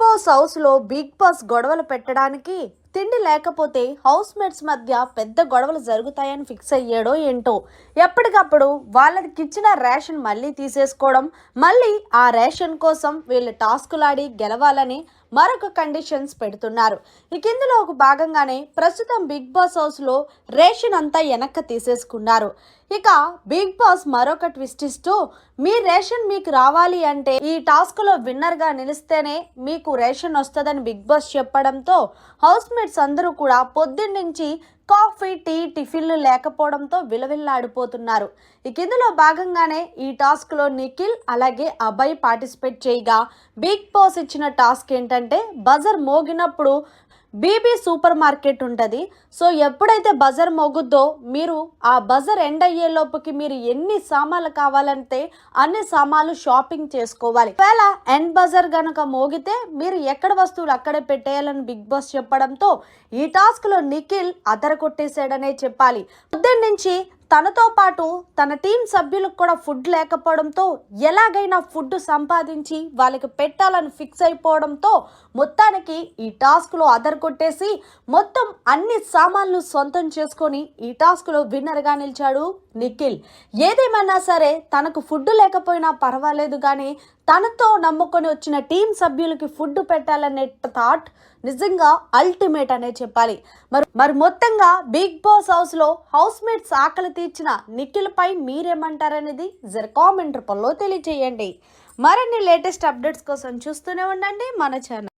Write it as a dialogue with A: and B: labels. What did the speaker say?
A: Boss house లో big boss గొడవలు పెట్టడానికి తిండి లేకపోతే హౌస్ మేట్స్ మధ్య పెద్ద గొడవలు జరుగుతాయని ఫిక్స్ అయ్యాడో ఏంటో. ఎప్పటికప్పుడు వాళ్ళకి ఇచ్చిన రేషన్ మళ్ళీ తీసేసుకోవడం, మళ్ళీ ఆ రేషన్ కోసం వీళ్ళు టాస్కులాడి గెలవాలని మరొక కండిషన్స్ పెడుతున్నారు. ఇక ఇందులో ఒక భాగంగానే ప్రస్తుతం బిగ్ బాస్ హౌస్ లో రేషన్ అంతా వెనక్కి తీసేసుకున్నారు. ఇక బిగ్ బాస్ మరొక ట్విస్ట్ ఇస్తూ, మీ రేషన్ మీకు రావాలి అంటే ఈ టాస్క్ లో విన్నర్ గా నిలిస్తేనే మీకు రేషన్ వస్తుందని బిగ్ బాస్ చెప్పడంతో హౌస్ మేట్స్ అందరూ కూడా పొద్దున్నుంచి కాఫీ, టీ, టిఫిన్లు లేకపోవడంతో విలవిల్లాడిపోతున్నారు. ఇక ఇందులో భాగంగానే ఈ టాస్క్ లో నిఖిల్ అలాగే అభయ్ పార్టిసిపేట్ చేయగా, బిగ్ బాస్ ఇచ్చిన టాస్క్ ఏంటంటే బజర్ మోగినప్పుడు బీబీ సూపర్ మార్కెట్ ఉంటుంది. సో ఎప్పుడైతే బజర్ మోగుద్దో మీరు ఆ బజర్ ఎండ్ అయ్యే లోపుకి మీరు ఎన్ని సామాన్లు కావాలంటే అన్ని సామాన్లు షాపింగ్ చేసుకోవాలి. ఒకవేళ ఎండ్ బజర్ గనక మోగితే మీరు ఎక్కడ వస్తువులు అక్కడే పెట్టేయాలని బిగ్ బాస్ చెప్పడంతో ఈ టాస్క్ లో నిఖిల్ అదర కొట్టేశాడనే చెప్పాలి. పొద్దున్న నుంచి తనతో పాటు తన టీం సభ్యులకు కూడా ఫుడ్ లేకపోవడంతో ఎలాగైనా ఫుడ్ సంపాదించి వాళ్ళకి పెట్టాలని ఫిక్స్ అయిపోవడంతో మొత్తానికి ఈ టాస్క్లో అదర్ కొట్టేసి మొత్తం అన్ని సామాన్లు సొంతం చేసుకొని ఈ టాస్క్లో విన్నర్గా నిలిచాడు నిఖిల్. ఏదేమైనా సరే తనకు ఫుడ్ లేకపోయినా పర్వాలేదు కానీ తనతో నమ్ముకొని వచ్చిన టీం సభ్యులకి ఫుడ్ పెట్టాలనే థాట్ నిజంగా అల్టిమేట్ అనే చెప్పాలి. మరి మొత్తంగా బిగ్ బాస్ హౌస్ లో హౌస్ మేట్స్ ఆకలి తీర్చిన నిఖిల్ పై మీరేమంటారనేది కామెంట్ రూపంలో తెలియజేయండి. మరిన్ని లేటెస్ట్ అప్డేట్స్ కోసం చూస్తూనే ఉండండి మన ఛానల్.